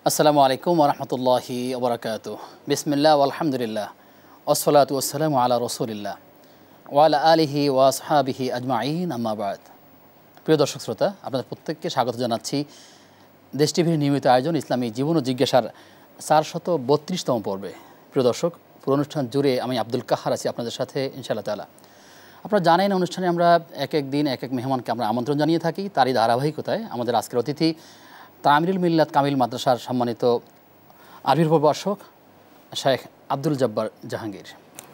আসসালামু আলাইকুম ওরহমতুল্লাহি ওবরাকাতুহ। বিসমিল্লাহ আলহামদুলিল্লাহ ওসলাতু ওয়াসসালামু আলা রসুলিল্লাহ ওয়ালা আলিহি ওয়াসহাবিহি আজমাইন আম্মা বাদ। প্রিয় দর্শক শ্রোতা, আপনাদের প্রত্যেককে স্বাগত জানাচ্ছি দেশ টিভির নিয়মিত আয়োজন ইসলামী জীবন ও জিজ্ঞাসার 432তম পর্বে। প্রিয় দর্শক, পুরো অনুষ্ঠান জুড়ে আমি আব্দুল কাহার আছি আপনাদের সাথে ইনশাআল্লাহ তাআলা। আপনারা জানেন, অনুষ্ঠানে আমরা এক এক দিন এক এক মেহমানকে আমরা আমন্ত্রণ জানিয়ে থাকি। তারই ধারাবাহিকতায় আমাদের আজকের অতিথি তামিরুল মিল্লাত কামিল মাদ্রাসার সম্মানিত আরবির প্রভাষক শেখ আব্দুল জব্বার জাহাঙ্গীর।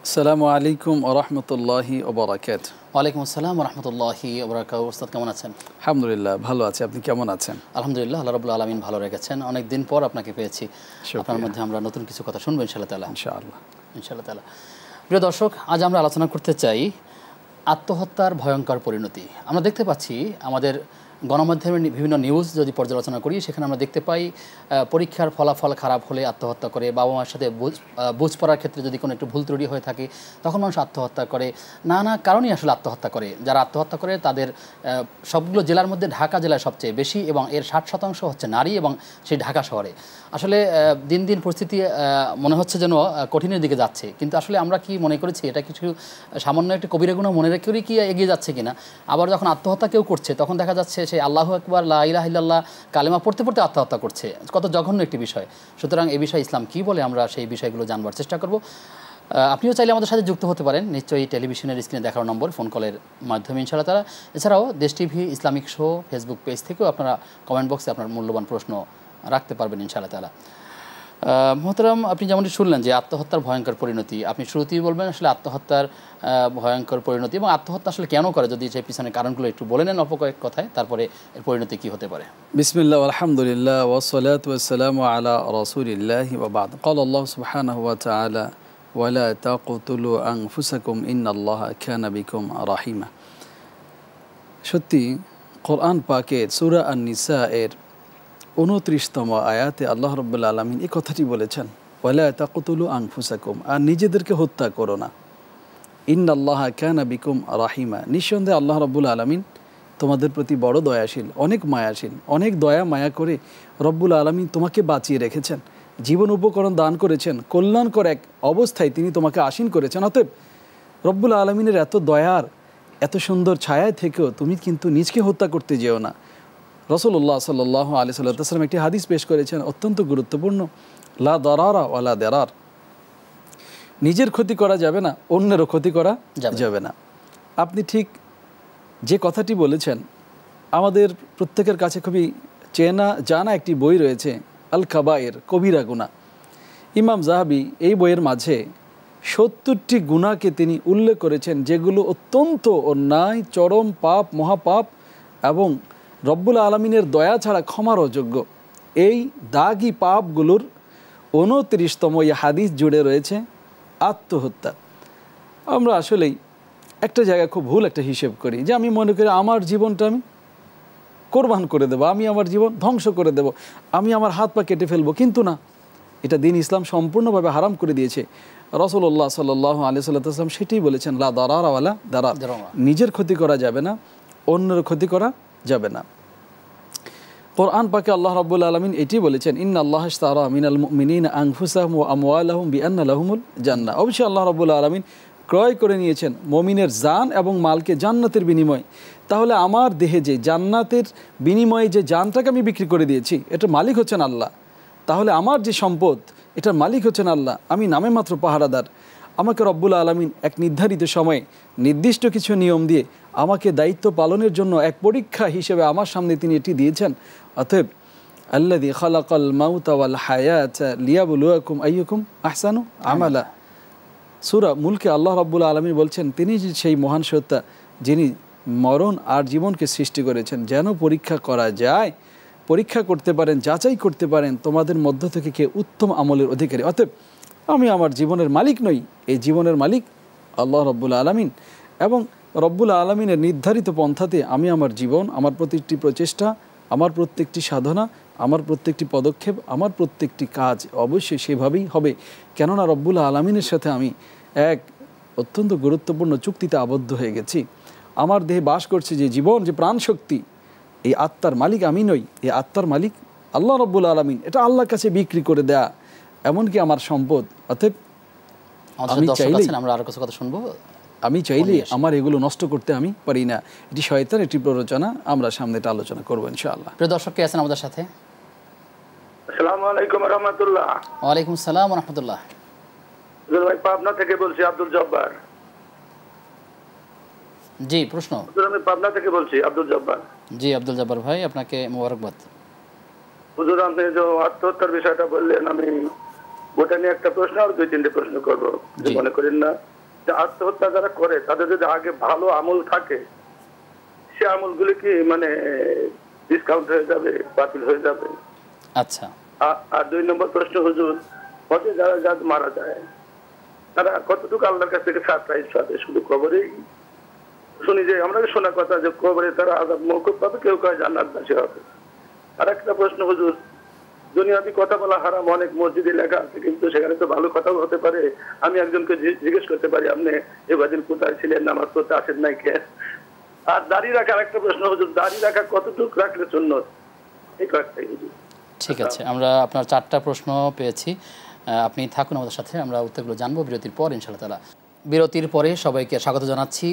আসসালামু আলাইকুম ওয়া রাহমাতুল্লাহি ওয়া বারাকাতুহু। ওয়ালাইকুম আসসালাম ওয়া রাহমাতুল্লাহি ওয়া বারাকাতুহু। ওস্তাদ কেমন আছেন? আলহামদুলিল্লাহ ভালো আছি, আপনি কেমন আছেন? আলহামদুলিল্লাহ, আল্লাহ রাব্বুল আলামিন ভালো রেখেছেন। অনেক দিন পর আপনাকে পেয়েছি। আপনার মধ্যে আমরা নতুন কিছু কথা শুনবো ইনশাআল্লাহ তাআলা। ইনশাআল্লাহ তাআলা। প্রিয় দর্শক, আজ আমরা আলোচনা করতে চাই আত্মহত্যার ভয়ঙ্কর পরিণতি। আমরা দেখতে পাচ্ছি আমাদের গণমাধ্যমের বিভিন্ন নিউজ যদি পর্যালোচনা করি, সেখানে আমরা দেখতে পাই পরীক্ষার ফলাফল খারাপ হলে আত্মহত্যা করে, বাবা মার সাথে বুঝ পড়ার ক্ষেত্রে যদি কোনো একটু ভুল ত্রুটি হয়ে থাকে তখন মানুষ আত্মহত্যা করে। নানা কারণেই আসলে আত্মহত্যা করে। যারা আত্মহত্যা করে তাদের সবগুলো জেলার মধ্যে ঢাকা জেলায় সবচেয়ে বেশি, এবং এর 60% হচ্ছে নারী, এবং সেই ঢাকা শহরে। আসলে দিন দিন পরিস্থিতি মনে হচ্ছে যেন কঠিনের দিকে যাচ্ছে, কিন্তু আসলে আমরা কি মনে করেছি এটা কিছু সামান্য একটা কবিরা গুনাহ মনে রেখেই কি এগিয়ে যাচ্ছে কিনা? আবার যখন আত্মহত্যা কেউ করছে তখন দেখা যাচ্ছে সে আল্লাহু আকবার লা ইলাহা ইল্লাল্লাহ কালেমা পড়তে পড়তে আত্মহত্যা করছে। কত জঘন্য একটি বিষয়। সুতরাং এই বিষয়ে ইসলাম কি বলে আমরা সেই বিষয়গুলো জানবার চেষ্টা করব। আপনিও চাইলে আমাদের সাথে যুক্ত হতে পারেন, নিশ্চয়ই টেলিভিশনের স্ক্রিনে দেখার নম্বর ফোন কলের মাধ্যমে ইনশাআল্লাহ তাআলা। এছাড়াও দেশ TV Islamic show Facebook page থেকেও আপনারা কমেন্ট বক্সে আপনার মূল্যবান প্রশ্ন রাখতে পারবেন ইনশাআল্লাহ তাআলা। মোহতারাম, আপনি যেমনটি শুনলেন যে আত্মহত্যার ভয়ঙ্কর পরিণতি, আপনি শুরুতেই বলবেন আসলে আত্মহত্যার ভয়ঙ্কর পরিণতি এবং আত্মহত্যা আসলে কেন করে, যদি সেই পিছনের কারণগুলো একটু বলে নেন অল্প কয়েক কথায়, তারপরে এর পরিণতি কী হতে পারে। বিসমিল্লাহ আলহামদুলিল্লাহ ওয়াসসালাতু ওয়াসসালামু আলা রাসূলিল্লাহি ওয়া বা'দ। ক্বালা আল্লাহু সুবহানাহু ওয়া তাআলা ওয়ালা তাকতুলু আনফুসাকুম ইন্নাল্লাহা কানা বিকুম রাহিমা। সত্যি কোরআন পাকের সূরা আন-নিসা এর 29তম আয়াতে আল্লাহ রাব্বুল আলামিন এই কথাটি বলেছেন, ওয়ালা তাকতুলু আনফুসাকুম, আর নিজেদেরকে হত্যা করো না। ইন্নাল্লাহা কানা বিকুম রাহিমা, নিঃসন্দেহে আল্লাহ রাব্বুল আলামিন তোমাদের প্রতি বড় দয়াশীল, অনেক মায়াশীল, অনেক দয়া মায়া করে রব্বুল আলামিন তোমাকে বাঁচিয়ে রেখেছেন, জীবন উপকরণ দান করেছেন, কল্যাণকর এক অবস্থায় তিনি তোমাকে আসীন করেছেন। অতএব রব্বুল আলামিনের এত দয়ার এত সুন্দর ছায়ায় থেকেও তুমি কিন্তু নিজকে হত্যা করতে যেও না। রাসূলুল্লাহ সাল্লাল্লাহু আলাইহি ওয়াসাল্লাম একটি হাদিস পেশ করেছেন, অত্যন্ত গুরুত্বপূর্ণ, লা দারারা ওয়ালা দারার, নিজের ক্ষতি করা যাবে না, অন্যেরও ক্ষতি করা যাবে না। আপনি ঠিক যে কথাটি বলেছেন, আমাদের প্রত্যেকের কাছে খুবই চেনা জানা একটি বই রয়েছে, আল কাবায়ের, কবিরা গুনাহ। ইমাম যাহাবী এই বইয়ের মাঝে 70টি গুনাহকে তিনি উল্লেখ করেছেন, যেগুলো অত্যন্ত অন্যায়, চরম পাপ, মহাপাপ এবং রব্বুল আলমিনের দয়া ছাড়া ক্ষমার অযোগ্য। এই দাগি পাপগুলোর 29তম এই হাদিস জুড়ে রয়েছে আত্মহত্যা। আমরা আসলেই একটা জায়গায় খুব ভুল একটা হিসেব করি, যে আমি মনে করি আমার জীবনটা আমি কোরবান করে দেবো, আমি আমার জীবন ধ্বংস করে দেব, আমি আমার হাত পা কেটে ফেলবো। কিন্তু না, এটা দিন ইসলাম সম্পূর্ণভাবে হারাম করে দিয়েছে। রাসূলুল্লাহ সাল্লাল্লাহু আলাইহি ওয়াসাল্লাম সেটাই বলেছেন, লা দারারা ওয়ালা দারার, নিজের ক্ষতি করা যাবে না, অন্যের ক্ষতি করা যাবে না। কোরআন পাকে আল্লাহ রাব্বুল আলামিন এটি বলেছেন, ইন্নাল্লাহা ইশতারা মিনাল মুমিনিনা আনফুসাহুম ওয়া আমওয়ালাহুম বিআন্না লাহুমুল জান্নাহ। অবশ্যই আল্লাহ রাব্বুল আলামিন ক্রয় করে নিয়েছেন মুমিনের জান এবং মালকে জান্নাতের বিনিময়ে। তাহলে আমার দেহে যে জান্নাতের বিনিময়ে যে জানটাকে আমি বিক্রি করে দিয়েছি, এটার মালিক হচ্ছেন আল্লাহ। তাহলে আমার যে সম্পদ, এটার মালিক হচ্ছেন আল্লাহ, আমি নামে মাত্র পাহারাদার। আমাকে রব্বুল আলামিন এক নির্ধারিত সময়ে নির্দিষ্ট কিছু নিয়ম দিয়ে আমাকে দায়িত্ব পালনের জন্য এক পরীক্ষা হিসেবে আমার সামনে তিনি এটি দিয়েছেন। অতএব আল্লাযী খালাকাল মাউতা ওয়াল হায়াতা লিয়াবলুয়াকুম আইয়ুকুম আহসানু আমালা। সূরা মুলকে আল্লাহ রাব্বুল আলামিন বলছেন, তিনি সেই মহান সত্তা যিনি মরণ আর জীবনকে সৃষ্টি করেছেন যেন পরীক্ষা করা যায়, পরীক্ষা করতে পারেন, যাচাই করতে পারেন তোমাদের মধ্য থেকে কে উত্তম আমলের অধিকারী। অতএব আমি আমার জীবনের মালিক নই, এই জীবনের মালিক আল্লাহ রাব্বুল আলামিন, এবং রব্বুল আলামিনের নির্ধারিত পন্থাতে আমি আমার জীবন, আমার প্রত্যেকটি প্রচেষ্টা, আমার প্রত্যেকটি সাধনা, আমার প্রত্যেকটি পদক্ষেপ, আমার প্রত্যেকটি কাজ অবশ্যই সেভাবেই হবে। কেননা রব্বুল আলামিনের সাথে আমি এক অত্যন্ত গুরুত্বপূর্ণ চুক্তিতে আবদ্ধ হয়ে গেছি। আমার দেহে বাস করছে যে জীবন, যে প্রাণ শক্তি, এই আত্মার মালিক আমি নই, এই আত্মার মালিক আল্লাহ রব্বুল আলামিন, এটা আল্লাহর কাছে বিক্রি করে দেয়া, এমনকি আমার সম্পদ। অতএব আমি চাইলে আমার এগুলো নষ্ট করতে আমি পারি না। এটি শয়তানের একটি প্ররোচনা। আমরা সামনে এটা আলোচনা করবো ইনশাআল্লাহ। প্রিয় দর্শক কে আছেন আমাদের সাথে? আসসালামু আলাইকুম ওয়া রাহমাতুল্লাহ। ওয়া আলাইকুম আসসালাম ওয়া রাহমাতুল্লাহ। ভাই পাবনা থেকে বলছি, আব্দুল জব্বার। জি, প্রশ্ন। আমি পাবনা থেকে বলছি, আব্দুল জব্বার। জি আব্দুল জব্বার ভাই, আপনাকে মোবারকবাদ। হুজুর, আপনি যে আত্মহত্যার বিষয়টা বললেন, আমি ওটা নিয়ে একটা প্রশ্ন আর 2-3টে প্রশ্ন করবো, মনে করেন না? যে আত্মহত্যা যারা করে তাদের যদি আগে ভালো আমল থাকে, সে আমলগুলি কি মানে ডিসকাউন্ট হয়ে যাবে, বাতিল হয়ে যাবে? আচ্ছা। আর 2 নম্বর প্রশ্ন, হুজুর, হতে যারা মারা যায় তারা কতটুকু আল্লাহর কাছ থেকে সারপ্রাইজ পাবে? শুধু কবরেই শুনি যে, আমরা শোনা কথা যে কবরে তারা আযাব মওকুফ পাবে, কেউ কয় জান্নাতবাসী হবে। আর একটা প্রশ্ন, হুজুর, দুনিয়াবি কথা বলা হারাম, অনেক মসজিদে লেখা আছে, কিন্তু সেখানে তো ভালো কথাও হতে পারে। আমি একজনকে জিজ্ঞেস করতে পারি, আপনি এবাদিন কোথায় ছিলেন, নামাজ পড়তে আসেন নাই কে? আর দাড়ি রাখার একটা প্রশ্ন, হুজুর, দাড়ি রাখা কতটুকু রাখলে সুন্নত? এই কয়েকটাই হুজুর। ঠিক আছে, আমরা আপনার 4টা প্রশ্ন পেয়েছি। আপনি থাকুন আমাদের সাথে, আমরা উত্তরগুলো জানবো বিরতির পর ইনশাআল্লাহ তাআলা। বিরতির পরে সবাইকে স্বাগত জানাচ্ছি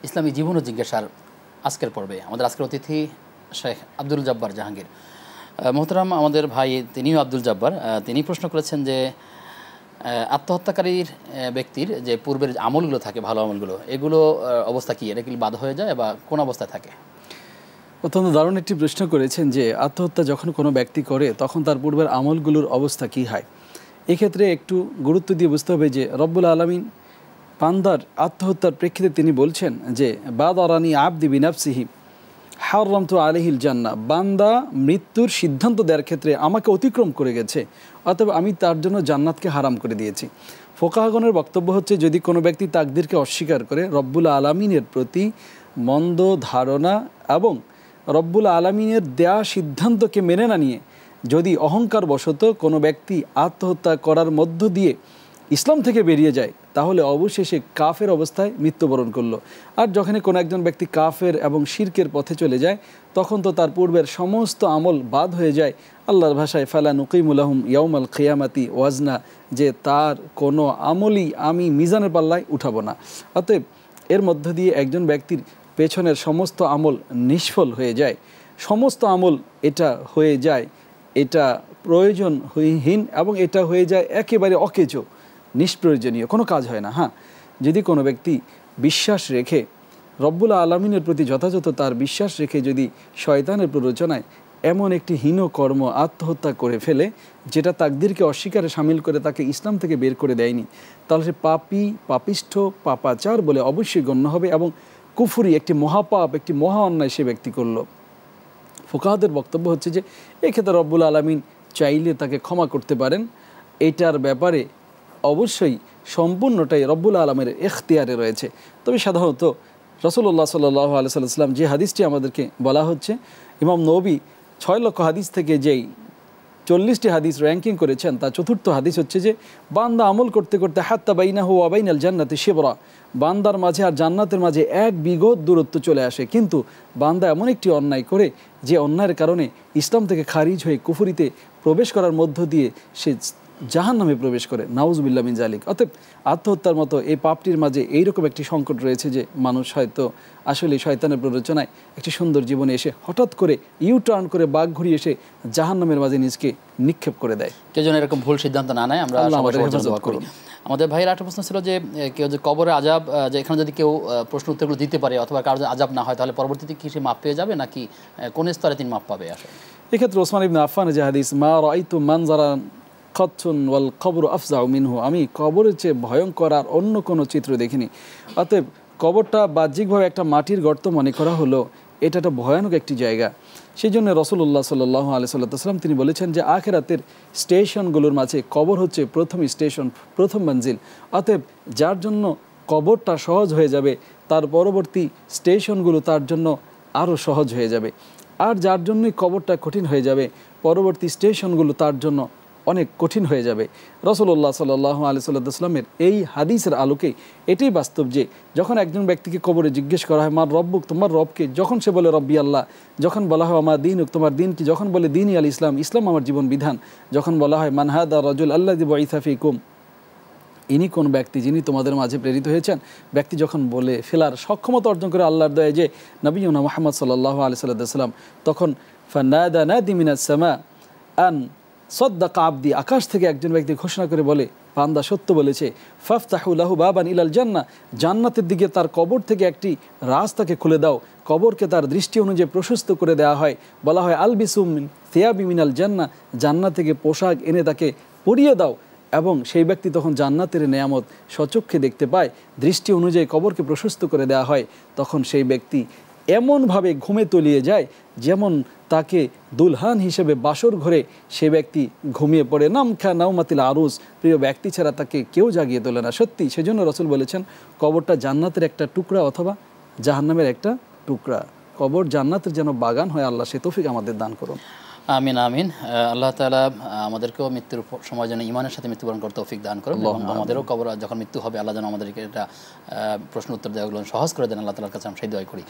ইসলামী জীবন ও জিজ্ঞাসার আজকের পর্বে। আমাদের আজকের অতিথি শেখ আব্দুল জব্বার জাহাঙ্গীর। মোহতারাম আমাদের ভাই, তিনিও আব্দুল জব্বার, তিনি প্রশ্ন করেছেন যে আত্মহত্যাকারীর ব্যক্তির যে পূর্বের আমলগুলো থাকে, ভালো আমলগুলো, এগুলো অবস্থা কি? এটা কি বাদ হয়ে যায় বা কোন অবস্থায় থাকে? অত্যন্ত দারুণ একটি প্রশ্ন করেছেন যে আত্মহত্যা যখন কোনো ব্যক্তি করে তখন তার পূর্বের আমলগুলোর অবস্থা কী হয়। এক্ষেত্রে একটু গুরুত্ব দিয়ে বুঝতে হবে যে রব্বুল আলামিন বান্দার আত্মহত্যার প্রেক্ষিতে তিনি বলছেন যে বাদারানি আবদি বিনাফসিহি হারামতু আলাইহিল জান্নাহ, বান্দা মৃত্যুর সিদ্ধান্ত দেওয়ার ক্ষেত্রে আমাকে অতিক্রম করে গেছে, অতএব আমি তার জন্য জান্নাতকে হারাম করে দিয়েছি। ফোকাহগণের বক্তব্য হচ্ছে, যদি কোনো ব্যক্তি তাকদীরকে অস্বীকার করে, রব্বুল আলামিনের প্রতি মন্দ ধারণা এবং রব্বুল আলামিনের দেয়া সিদ্ধান্তকে মেনে না নিয়ে যদি অহংকার বশত কোনো ব্যক্তি আত্মহত্যা করার মধ্য দিয়ে ইসলাম থেকে বেরিয়ে যায়, তাহলে অবশেষে কাফের অবস্থায় মৃত্যুবরণ করলো। আর যখনই কোনো একজন ব্যক্তি কাফের এবং শিরকের পথে চলে যায়, তখন তো তার পূর্বের সমস্ত আমল বাদ হয়ে যায়। আল্লাহর ভাষায় ফালা নুকিমু লাহুম ইয়াউমাল কিয়ামাতি ওয়াজনা, যে তার কোনো আমলই আমি মিজানের পাল্লায় উঠাবো না। অতএব এর মধ্য দিয়ে একজন ব্যক্তির পেছনের সমস্ত আমল নিষ্ফল হয়ে যায়, সমস্ত আমল এটা হয়ে যায়, এটা প্রয়োজনহীন এবং এটা হয়ে যায় একেবারে অকেজো, নিষ্প্রয়োজনীয়, কোনো কাজ হয় না। হ্যাঁ, যদি কোনো ব্যক্তি বিশ্বাস রেখে রব্বুল আলামিনের প্রতি যথাযথ তার বিশ্বাস রেখে যদি শয়তানের প্ররোচনায় এমন একটি হীন কর্ম আত্মহত্যা করে ফেলে যেটা তাকদীরকে অস্বীকারে সামিল করে তাকে ইসলাম থেকে বের করে দেয়নি, তাহলে সে পাপী, পাপিষ্ঠ, পাপাচার বলে অবশ্যই গণ্য হবে এবং কুফরি, একটি মহাপাপ, একটি মহা অন্যায় সে ব্যক্তি করল। ফুকাহাদের বক্তব্য হচ্ছে যে এক্ষেত্রে রব্বুল আলামিন চাইলে তাকে ক্ষমা করতে পারেন। এটার ব্যাপারে অবশ্যই সম্পূর্ণটাই রব্বুল আলামিনের ইখতিয়ারে রয়েছে। তবে সাধারণত রাসূলুল্লাহ সাল্লাল্লাহু আলাইহি ওয়াসাল্লাম যে হাদিসটি আমাদেরকে বলা হচ্ছে, ইমাম নবী 6 লক্ষ হাদিস থেকে যেই 40টি হাদিস র্যাঙ্কিং করেছেন, তার 4র্থ হাদিস হচ্ছে যে বান্দা আমল করতে করতে হাত্তা বাইনাহু ওয়া বাইনাল জান্নাতি শিবরা, বান্দার মাঝে আর জান্নাতের মাঝে 1 বিঘত দূরত্ব চলে আসে, কিন্তু বান্দা এমন একটি অন্যায় করে যে অন্যায়ের কারণে ইসলাম থেকে খারিজ হয়ে কুফরিতে প্রবেশ করার মধ্য দিয়ে সে জাহান্নামে প্রবেশ করে, নাউজুবিল্লাহ মিন জালিক। অতএব আত্মহত্যার মতো এই পাপটির মাঝে এইরকম একটি সংকট রয়েছে যে মানুষ হয়তো আসলে শয়তানের প্ররোচনায় একটি সুন্দর জীবনে এসে হঠাৎ করে টার্ন করে বাঘ ঘুরিয়ে এসে জাহান্নামের মাঝে নিজকে নিক্ষেপ করে দেয়। কেউ যেন এরকম ভুল সিদ্ধান্ত না নেয়, আমরা দোয়া করি। আমাদের ভাইয়ের একটা প্রশ্ন ছিল যে কেউ যে কবরে আযাব, যে এখানে যদি কেউ প্রশ্ন উত্তরগুলো দিতে পারে অথবা কারো আযাব না হয়, তাহলে পরবর্তীতে কি সে মাপ পেয়ে যাবে, নাকি কোন স্তরে তিনি মাপ পাবে? আসলে এক্ষেত্রে ওসমান ইবনে আফফানের যে হাদিস, মা রাআইতু মানজারান কতছুন ওয়াল কবর আফজাউ মিনহু, আমি কবরের চেয়ে ভয়ঙ্কর আর অন্য কোনো চিত্র দেখিনি। অতএব কবরটা বাহ্যিকভাবে একটা মাটির গর্ত মনে করা হলো, এটা একটা ভয়ানক একটি জায়গা। সেই জন্য রাসূলুল্লাহ সাল্লাল্লাহু আলাইহি ওয়াসাল্লাম তিনি বলেছেন যে আখিরাতের স্টেশনগুলোর মাঝে কবর হচ্ছে প্রথম স্টেশন, প্রথম মঞ্জিল। অতএব যার জন্য কবরটা সহজ হয়ে যাবে, তার পরবর্তী স্টেশনগুলো তার জন্য আরও সহজ হয়ে যাবে। আর যার জন্যই কবরটা কঠিন হয়ে যাবে, পরবর্তী স্টেশনগুলো তার জন্য অনেক কঠিন হয়ে যাবে। রাসূলুল্লাহ সাল্লাল্লাহু আলাইহি ওয়াসাল্লামের এই হাদিসের আলোকে এটাই বাস্তব যে যখন একজন ব্যক্তিকে কবরে জিজ্ঞেস করা হয় মার রব্বুক, তোমার রবকে, যখন সে বলে রব্বি আল্লাহ, যখন বলা হয় আমার দিনুক, তোমার দিন কি, যখন বলে দিনই আল ইসলাম, ইসলাম আমার জীবন বিধান, যখন বলা হয় মান হাদা রাজুল আল্লাযী বুইসা ফীকুম, ইনি কোন ব্যক্তি যিনি তোমাদের মাঝে প্রেরিত হয়েছেন, ব্যক্তি যখন বলে ফেলার সক্ষমতা অর্জন করে আল্লাহর দয়ায় যে নবিয়ুনা মুহাম্মদ সাল্লাল্লাহু আলাইহি ওয়াসাল্লাম, তখন ফানাদা নাদি মিনাস সামা আন সাদ্দাকা আবদি, আকাশ থেকে একজন ব্যক্তি ঘোষণা করে বলে বান্দা সত্য বলেছে, ফাফতাহু লাহু বাবান ইলাল জান্নাহ, জান্নাতের দিকে তার কবর থেকে একটি রাস্তাকে খুলে দাও, কবরকে তার দৃষ্টি অনুযায়ী প্রশস্ত করে দেওয়া হয়, বলা হয় আলবিসুম মিন থিয়াবি মিনাল জান্নাহ, জান্নাত থেকে পোশাক এনে তাকে পরিয়ে দাও, এবং সেই ব্যক্তি তখন জান্নাতের নেয়ামত স্বচক্ষে দেখতে পায়, দৃষ্টি অনুযায়ী কবরকে প্রশস্ত করে দেওয়া হয়, তখন সেই ব্যক্তি এমনভাবে ঘুমে তলিয়ে যায় যেমন তাকে দুলহান হিসেবে বাসর ঘরে সে ব্যক্তি ঘুমিয়ে পড়ে, নামখা নাউমাতিল আরুস, প্রিয় ব্যক্তি ছাড়া তাকে কেউ জাগিয়ে তোলে না। সত্যি সেজন্য রাসূল বলেছেন কবরটা জান্নাতের একটা টুকরা অথবা জাহান্নামের একটা টুকরা। কবর জান্নাতের যেন বাগান হয়, আল্লাহ সে তৌফিক আমাদের দান করুন। আমিন আমিন। আল্লাহ তাআলা আমাদেরকেও মৃত্যুর সময় যেন ঈমানের সাথে মৃত্যুবরণ করতে তৌফিক দান করুন, এবং আমাদেরও কবর যখন মৃত্যু হবে আল্লাহ যেন আমাদেরকে এটা প্রশ্ন উত্তর দেওয়াগুলো সহজ করে দেন, আল্লাহ তাআলার কাছে আমরা সেই দোয়া করি।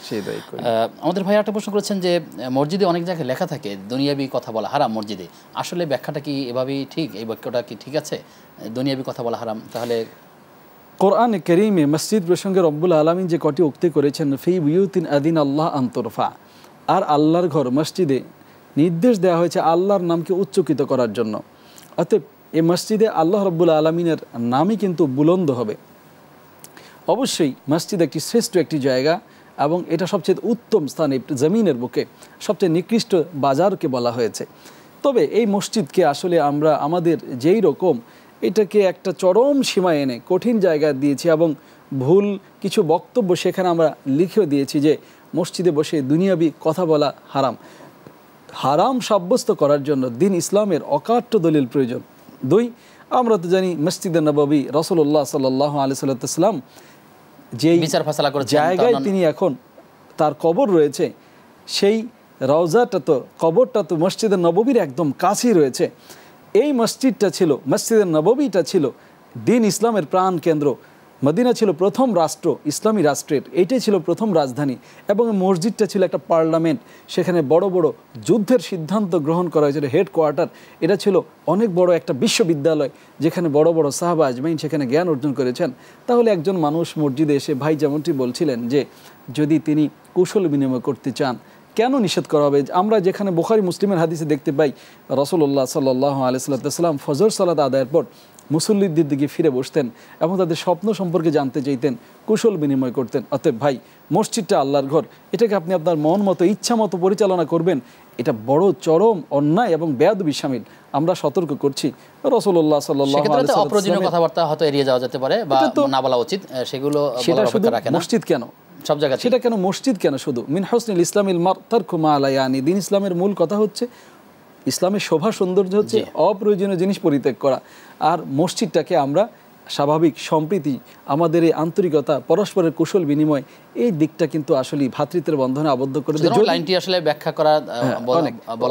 আমাদের ভাই একটা প্রশ্ন করেছেন যে মসজিদে অনেক জায়গায় লেখা থাকে দুনিয়াবি কথা বলা হারাম মসজিদে, আসলে ব্যাখ্যাটা কি এভাবেই ঠিক, এই বাক্যটা কি ঠিক আছে, দুনিয়াবি কথা বলা হারাম? তাহলে কোরআনে কারীমে মসজিদ প্রসঙ্গে রব্বুল আলামিন যে কটি উক্তি করেছেন, ফি বুয়ুতিন আদিন আল্লাহ আন তুরফা, আর আল্লাহর ঘর মসজিদে নির্দেশ দেওয়া হয়েছে আল্লাহর নামকে উচ্চকিত করার জন্য। অতএব এই মসজিদে আল্লাহ রব্বুল আলমিনের নামই কিন্তু বুলন্দ হবে। অবশ্যই মসজিদ একটি শ্রেষ্ঠ একটি জায়গা, এবং এটা সবচেয়ে উত্তম স্থান, এই জমিনের বুকে সবচেয়ে নিকৃষ্ট বাজারকে বলা হয়েছে। তবে এই মসজিদকে আসলে আমরা আমাদের যেই রকম এটাকে একটা চরম সীমায় এনে কঠিন জায়গা দিয়েছি, এবং ভুল কিছু বক্তব্য সেখানে আমরা লিখেও দিয়েছি যে মসজিদে বসে দুনিয়াবি কথা বলা হারাম। হারাম সাব্যস্ত করার জন্য দিন ইসলামের অকাট্য দলিল প্রয়োজন। 2, আমরা তো জানি মসজিদে নববী রাসূলুল্লাহ সাল্লাল্লাহু আলাইহি ওয়াসাল্লাম যেই বিচার ফায়সালা করেছেন জায়গায় তিনি এখন তার কবর রয়েছে, সেই রওজাটা তো কবরটা তো মসজিদে নববীর একদম কাছেই রয়েছে। এই মসজিদটা ছিল, মসজিদে নববীটা ছিল দিন ইসলামের প্রাণ কেন্দ্র। মদিনা ছিল প্রথম রাষ্ট্র, ইসলামী রাষ্ট্রের, এইটাই ছিল প্রথম রাজধানী, এবং মসজিদটা ছিল একটা পার্লামেন্ট, সেখানে বড় বড় যুদ্ধের সিদ্ধান্ত গ্রহণ করা হয়েছিল, হেডকোয়ার্টার। এটা ছিল অনেক বড় একটা বিশ্ববিদ্যালয়, যেখানে বড় বড় সাহাবা আজমাইন সেখানে জ্ঞান অর্জন করেছেন। তাহলে একজন মানুষ মসজিদে এসে, ভাই যেমনটি বলছিলেন যে যদি তিনি কুশল বিনিময় করতে চান, কেন নিষেধ করা হবে? আমরা যেখানে বুখারী মুসলিমের হাদিসে দেখতে পাই রাসূলুল্লাহ সাল্লাল্লাহু আলাইহি ওয়াসাল্লাম ফজর সালাত আদায়ের পর মুসল্লিদের দিকে ফিরে বসতেন এবং তাদের স্বপ্ন সম্পর্কে জানতে চাইতেন, কুশল বিনিময় করতেন। অতএব ভাই, মসজিদটা আল্লাহর ঘর, এটাকে আপনি আপনার মন মতো ইচ্ছা মতো পরিচালনা করবেন, এটা বড় চরম অন্যায় এবং বেয়াদবি শামিল। আমরা সতর্ক করছি। রাসূলুল্লাহ সাল্লাল্লাহু আলাইহি ওয়াসাল্লাম অপ্রয়োজনীয় কথাবার্তা হয়তো এড়িয়ে যাওয়া যেতে পারে বা না বলা উচিত, সেগুলো সেটা শুধু মসজিদ কেন, সব জায়গায় সেটা কেন মসজিদ কেন, শুধু মিন হুসনিল ইসলামিল মার তারকু মা লা ইয়ানি, দিন ইসলামের মূল কথা হচ্ছে, ইসলামের শোভা সৌন্দর্য হচ্ছে অপ্রয়োজনীয় জিনিস পরিত্যাগ করা। আর মসজিদটাকে আমরা স্বাভাবিক সম্প্রীতি, আমাদের এই আন্তরিকতা, পরস্পরের কুশল বিনিময়, এই দিকটা কিন্তু আসলে ভ্রাতৃত্বের বন্ধনে আবদ্ধ করে দেয়। লাইনটি আসলে ব্যাখ্যা করা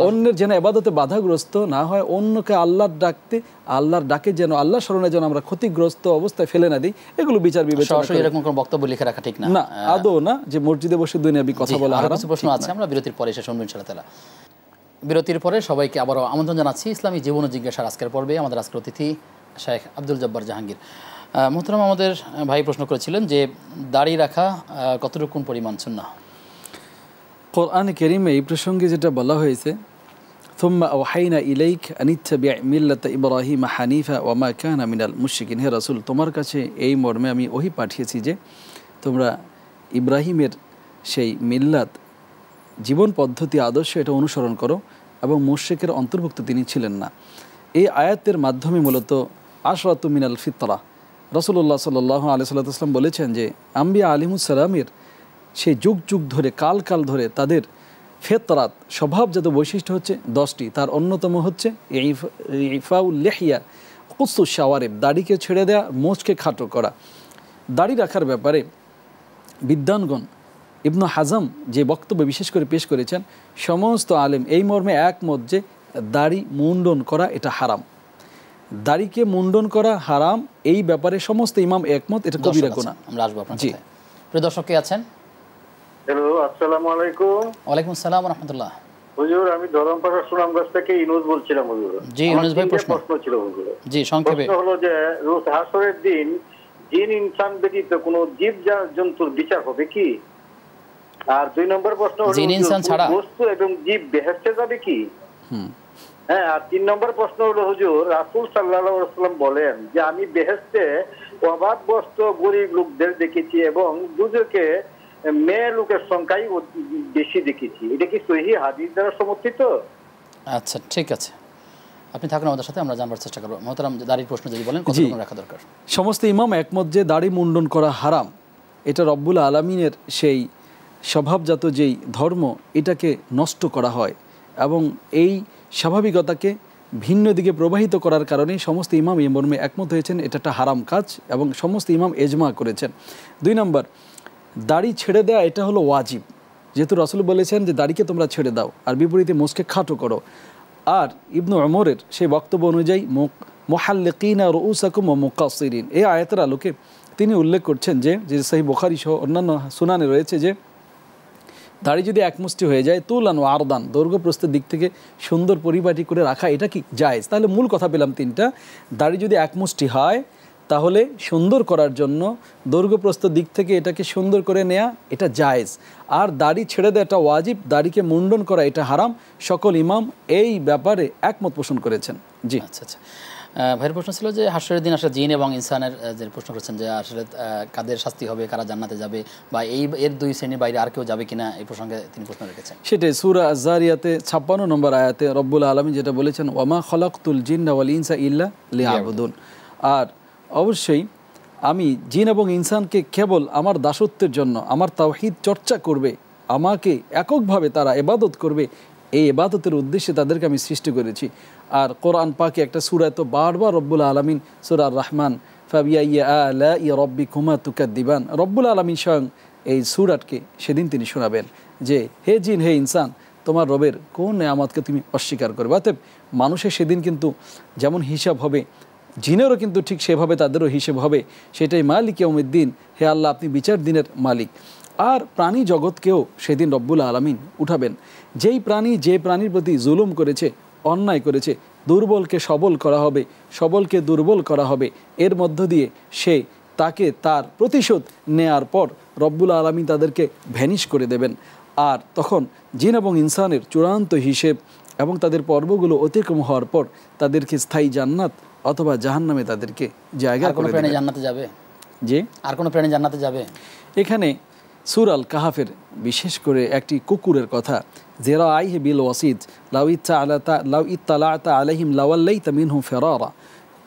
অন্যের যেন ইবাদতে বাধাগ্রস্ত না হয়, অন্যকে আল্লাহর ডাকতে, আল্লাহর ডাকে যেন, আল্লাহ স্মরণে যেন আমরা ক্ষতিগ্রস্ত অবস্থায় ফেলে না দিই, এগুলো বিচার বিবেচনা। এরকম কোনো বক্তব্য লিখে রাখা ঠিক না, না আদৌ না, যে মসজিদে বসে দুনিয়াবি কথা বলা। আরো কিছু প্রশ্ন আছে, আমরা বিরতির পরে এসে শুনবো ইনশাআল্লাহ তাআলা। বিরতির পরে সবাইকে আবারও আমন্ত্রণ জানাচ্ছি ইসলামী জীবন ও জিজ্ঞাসার আজকের পর্বে। আমাদের আজকের অতিথি শেখ আব্দুল জব্বার জাহাঙ্গীর। মোহতারাম, আমাদের ভাই প্রশ্ন করেছিলেন যে দাড়ি রাখা কতটুকু পরিমাণ সুন্নাহ? কোরআনে কারীমে এই প্রসঙ্গে যেটা বলা হয়েছে, থুম্মা আওহাইনা ইলাইক আনিত্তাবি' মিল্লাতা ইব্রাহিম হানিফা ওয়া মা কানা মিনাল মুশরিকিন, হে রাসূল তোমার কাছে এই মর্মে আমি ওহী পাঠিয়েছি যে তোমরা ইব্রাহিমের সেই মিল্লাত, জীবন পদ্ধতি, আদর্শ, এটা অনুসরণ করো, এবং মুশরিকের অন্তর্ভুক্ত তিনি ছিলেন না। এই আয়াতের মাধ্যমে মূলত আশরাতু মিনাল ফিতরা, রাসূলুল্লাহ সাল্লাল্লাহু আলাইহি ওয়াসাল্লাম বলেছেন যে আম্বিয়া আলাইহিমুস সালামের সেই যুগ যুগ ধরে, কাল কাল ধরে তাদের ফিতরাত, স্বভাবজাত বৈশিষ্ট্য হচ্ছে 10টি। তার অন্যতম হচ্ছে ইফাউল লিহিয়া কুসুস শাওয়ারিব, দাড়িকে ছেড়ে দেওয়া, মোচকে খাটো করা। দাড়ি রাখার ব্যাপারে বিদ্বানগণ, ইবনে হাজম যে বক্তব্য বিশেষ করে পেশ করেছেন, সমস্ত আলেম এই মর্মে একমত যে দাড়ি মুন্ডন করা এটা হারাম। দাড়িকে মুন্ডন করা হারাম, এই ব্যাপারে সমস্ত ইমাম একমত, এটা কবিরা গুনাহ। আমরা আসবো আপনার কথায়। প্রিয় দর্শক কে আছেন? হ্যালো, আসসালামু আলাইকুম। ওয়ালাইকুম আসসালাম ওয়া রাহমাতুল্লাহ। হুজুর, আমি ধরমপাড়া সুনামগঞ্জ থেকে ইউনুস বলছিলাম হুজুর। জি ইউনুস ভাই, প্রশ্ন ছিল হুজুর। জি সংক্ষেপে। প্রশ্ন হলো যে রোজ হাসরের দিন জিন ইনসান ব্যতীত কোনো জীব জন্তুর বিচার হবে কি? আর 2 নম্বর প্রশ্ন হলো জিন ইনসান ছাড়া বস্তু এবং জীব বেহেশতে যাবে কি? হ্যাঁ, আর 3 নম্বর প্রশ্ন হলো হুজুর, রাসূল সাল্লাল্লাহু আলাইহি ওয়াসাল্লাম বলেন যে আমি বেহেশতে অভাবগ্রস্ত গরিব লোকদের দেখেছি এবং দুজকে মেয়ে লোকের সংখ্যাই বেশি দেখেছি। এটা কি সহিহ হাদিস দ্বারা সমর্থিত? আচ্ছা ঠিক আছে, আপনি থাকুন আমাদের সাথে, আমরা জানবার চেষ্টা করব। মোহতারাম, দাড়ির প্রশ্ন যদি বলেন কতটুকু রাখা দরকার? সমস্ত ইমাম একমত যে দাড়ি মুন্ডন করা হারাম। এটা রব্বুল আলামিনের সেই স্বভাবজাত যেই ধর্ম, এটাকে নষ্ট করা হয় এবং এই স্বাভাবিকতাকে ভিন্ন দিকে প্রবাহিত করার কারণে সমস্ত ইমাম এই মর্মে একমত হয়েছেন এটা একটা হারাম কাজ এবং সমস্ত ইমাম এজমা করেছেন। 2 নম্বর, দাড়ি ছেড়ে দেওয়া এটা হলো ওয়াজিব, যেহেতু রাসূল বলেছেন যে দাড়িকে তোমরা ছেড়ে দাও আর বিপরীতে মোচকে খাটো করো। আর ইবনু উমরের সেই বক্তব্য অনুযায়ী মুহাল্লিকিনা রুউসাকুম ওয়া মুকাসসিরিন, এই আয়াতের আলোকে তিনি উল্লেখ করছেন যে সহিহ বুখারী সহ অন্যান্য সুনানে রয়েছে যে দাড়ি যদি একমুষ্টি হয়ে যায়, তুলান ও আরদান, দৈর্ঘ্য প্রস্থের দিক থেকে সুন্দর পরিপাটি করে রাখা, এটা কি জায়েজ? তাহলে মূল কথা পেলাম 3টা। দাড়ি যদি একমুষ্টি হয় তাহলে সুন্দর করার জন্য দৈর্ঘ্য প্রস্থের দিক থেকে এটাকে সুন্দর করে নেওয়া, এটা জায়েজ। আর দাড়ি ছেড়ে দেওয়া এটা ওয়াজিব, দাড়িকে মুন্ডন করা এটা হারাম। সকল ইমাম এই ব্যাপারে একমত পোষণ করেছেন। জি আচ্ছা আচ্ছা, ভাইয়ের প্রশ্ন ছিল যে হাসরের দিন আসলে জিন এবং ইনসানের যে প্রশ্ন করছেন যে আসলে কাদের শাস্তি হবে, কারা জান্নাতে যাবে, বা এর 2 শ্রেণীর বাইরে আর কেউ যাবে কিনা, এই প্রসঙ্গে তিনি প্রশ্ন রেখেছেন। সেটাই সূরা আয-যারিয়াতে 56 নম্বর আয়াতে রব্বুল আলামিন যেটা বলেছেন, ওয়ামা খালাকতুল জিন্না ওয়াল ইনসা ইল্লা লিয়াবুদুন। আর অবশ্যই আমি জিন এবং ইনসানকে কেবল আমার দাসত্বের জন্য, আমার তাওহীদ চর্চা করবে, আমাকে এককভাবে তারা ইবাদত করবে, এই ইবাদতের উদ্দেশ্যে তাদেরকে আমি সৃষ্টি করেছি। আর কোরআন পাকে একটা সূরা তো বারবার রব্বুল আলামিন, সূরা আর রহমান, ফাবিআইয়ি আলাই রাব্বিকুমা তুকাদ্দিবান, রব্বুল আলামিন স্বয়ং এই সূরাকে সেদিন তিনি শোনাবেন যে হে জিন হে ইনসান, তোমার রবের কোন নেয়ামতকে তুমি অস্বীকার করবে। অতএব মানুষের সেদিন কিন্তু যেমন হিসাব হবে, জিনেরও কিন্তু ঠিক সেভাবে তাদেরও হিসেব হবে। সেটাই মালিক ইয়াউমিদ্দিন, হে আল্লাহ আপনি বিচার দিনের মালিক। আর প্রাণী জগৎকেও সেদিন রব্বুল আলামিন উঠাবেন। যেই প্রাণী যে প্রাণীর প্রতি জুলুম করেছে, অন্যায় করেছে, দুর্বলকে সবল করা হবে, সবলকে দুর্বল করা হবে, এর মধ্য দিয়ে তাকে তার প্রতিশোধ নেয়ার পর রব্বুল আলামিন তাদেরকে ভ্যানিশ করে দেবেন। আর তখন জিন এবং ইনসানের চূড়ান্ত হিসেব এবং তাদের পর্বগুলো অতিক্রম হওয়ার পর তাদেরকে স্থায়ী জান্নাত অথবা জাহান্নামে তাদেরকে জায়গা করে দেবেন। প্রাণী জান্নাতে যাবে? জি, আর কোন প্রাণী জান্নাতে যাবে? এখানে সূরা আল কাহাফের বিশেষ করে একটি কুকুরের কথা, যেরা আইহে বিল ওয়াসিদ লাউ ইত্তালাতা আলাইহিম লাওয়াল্লাইতা মিনহুম ফিরারা।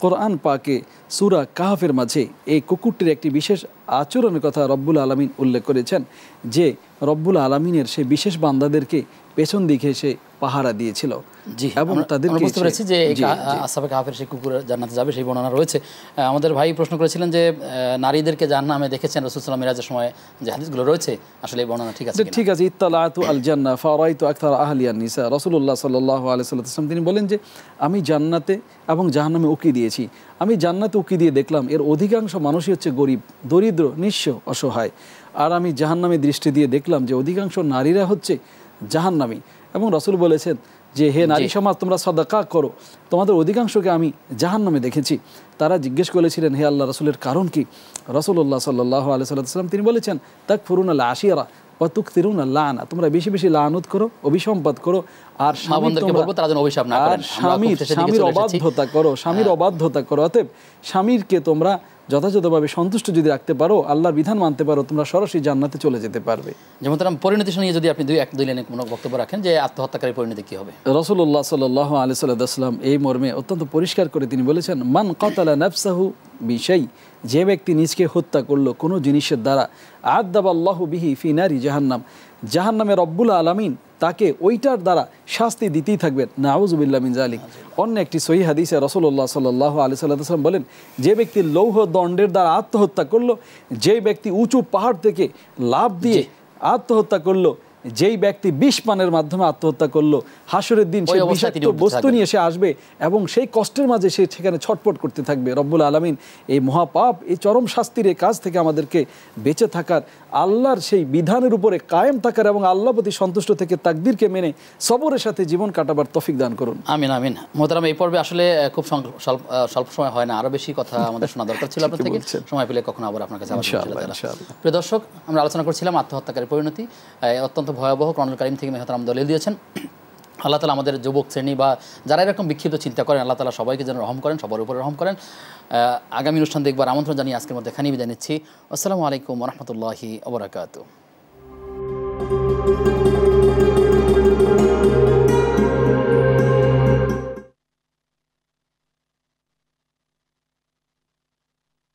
কোরআন পাকে সূরা কাহাফের মাঝে এই কুকুরটির একটি বিশেষ আচরণের কথা রব্বুল আলামিন উল্লেখ করেছেন, যে রব্বুল আলামিনের সেই বিশেষ বান্দাদেরকে পেছন দিকে সে পাহারা দিয়েছিল। জি, এবং তাদেরকে বুঝতে পেরেছি যে আসহাবে কাহাফের সেই কুকুর জান্নাতে যাবে, সেই বর্ণনা রয়েছে। আমাদের ভাই প্রশ্ন করেছিলেন যে নারীদেরকে জাহান্নামে দেখেছেন রাসূল সাল্লাল্লাহু আলাইহি মিরাজের সময়, যে হাদিসগুলো রয়েছে আসলে এই বর্ণনা ঠিক আছে কিনা? ঠিক আছে, ইত্তালাতু আল জান্নাহ ফারাইতু আকতার আহলিয়ান নিসা। রাসূলুল্লাহ সাল্লাল্লাহু আলাইহি ওয়াসাল্লাম তিনি বলেন যে আমি জান্নাতে এবং জাহান্নামে উকি দিয়েছি। আমি জান্নাতে উকি দিয়ে দেখলাম এর অধিকাংশ মানুষই হচ্ছে গরিব, দরিদ্র, নিঃস্ব, অসহায়। আর আমি জাহান্নামে দৃষ্টি দিয়ে দেখলাম যে অধিকাংশ নারীরা হচ্ছে জাহান্নামী। এবং রাসূল বলেছেন যে হে নারী সমাজ, তোমরা সাদাকা করো, তোমাদের অধিকাংশকে আমি জাহান্নামে দেখেছি। তারা জিজ্ঞেস করেছিলেন হে আল্লাহ রাসূলের কারণ কি? রাসূলুল্লাহ সাল্লাল্লাহু আলাইহি ওয়াসাল্লাম তিনি বলেছেন তাকফুরুনা আল আশিরা ওয়া তুকথিরুনা আল লানা, তোমরা বেশি বেশি লানত করো, অভিসম্পাদ করো, আর স্বামীর অবাধ্যতা করো, স্বামীর অবাধ্যতা করো। অতএব স্বামীরকে তোমরা যথাযথভাবে সন্তুষ্ট যদি রাখতে পারো, আল্লাহর বিধান মানতে পারো, তোমরা সরাসরি জান্নাতে চলে যেতে পারবে। যেমন তারা পরিণতি নিয়ে যদি আপনি দুই লাইনে কোনো বক্তব্য রাখেন যে আত্মহত্যাকারী পরিণতি কি হবে? রাসূলুল্লাহ সাল্লাল্লাহু আলাইহি ওয়াসাল্লাম এই মর্মে অত্যন্ত পরিষ্কার করে তিনি বলেছেন, মান কাতালা নাফসাহু বিশাই, যে ব্যক্তি নিজকে হত্যা করলো কোনো জিনিসের দ্বারা, আযাবাল্লাহু বিহি ফি নারি জাহান্নাম, জাহান্নামে রব্বুল আলামিন তাকে ওইটার দ্বারা শাস্তি দিতেই থাকবেন। নাউযু বিল্লাহি মিন যালিক। অন্য একটি সহিহ হাদিসে রাসূলুল্লাহ সাল্লাল্লাহু আলাইহি ওয়াসাল্লাম বলেন, যে ব্যক্তি লৌহ দণ্ডের দ্বারা আত্মহত্যা করলো, যে ব্যক্তি উঁচু পাহাড় থেকে লাফ দিয়ে আত্মহত্যা করলো, যেই ব্যক্তি বিষ পানের মাধ্যমে আত্মহত্যা করলো, হাসরের দিন সেই বিষাক্ত বস্তু নিয়ে সে আসবে এবং সেই কষ্টের মাঝে সে সেখানে ছটফট করতে থাকবে। রব্বুল আলামিন এই মহাপাপ, এই চরম শাস্তির এই কাজ থেকে আমাদেরকে বেঁচে থাকার, আল্লাহর সেই বিধানের উপরে কায়েম থাকার এবং আল্লাহ প্রতি সন্তুষ্ট থেকে তাকদীরকে মেনে সবরের সাথে জীবন কাটাবার তৌফিক দান করুন। আমিন আমিন। মোহতারাম, এই পর্বে আসলে খুব স্বল্প সময় হয় না, আরো বেশি কথা আমাদের শোনা দরকার ছিল আপনার থেকে। সময় পেলে কখনো আবার আপনার কাছে প্রিয় দর্শক, আমরা আলোচনা করছিলাম আত্মহত্যাকারী পরিণতি, অত্যন্ত ভয়াবহ। কোরআনুল কারীম থেকে মেহতারাম দলিল দিয়েছেন। আল্লাহ তাআলা আমাদের যুবক শ্রেণী বা যারা এরকম বিক্ষিপ্ত চিন্তা করেন, আল্লাহ তাআলা সবাইকে যেন রহম করেন, সবার উপরে রহম করেন। আগামী অনুষ্ঠান দেখবার আমন্ত্রণ জানিয়ে আজকের মধ্যে এখানেই বিদায় নিচ্ছি। আসসালামু আলাইকুম ওয়া রাহমাতুল্লাহি ওয়া বারাকাতুহু।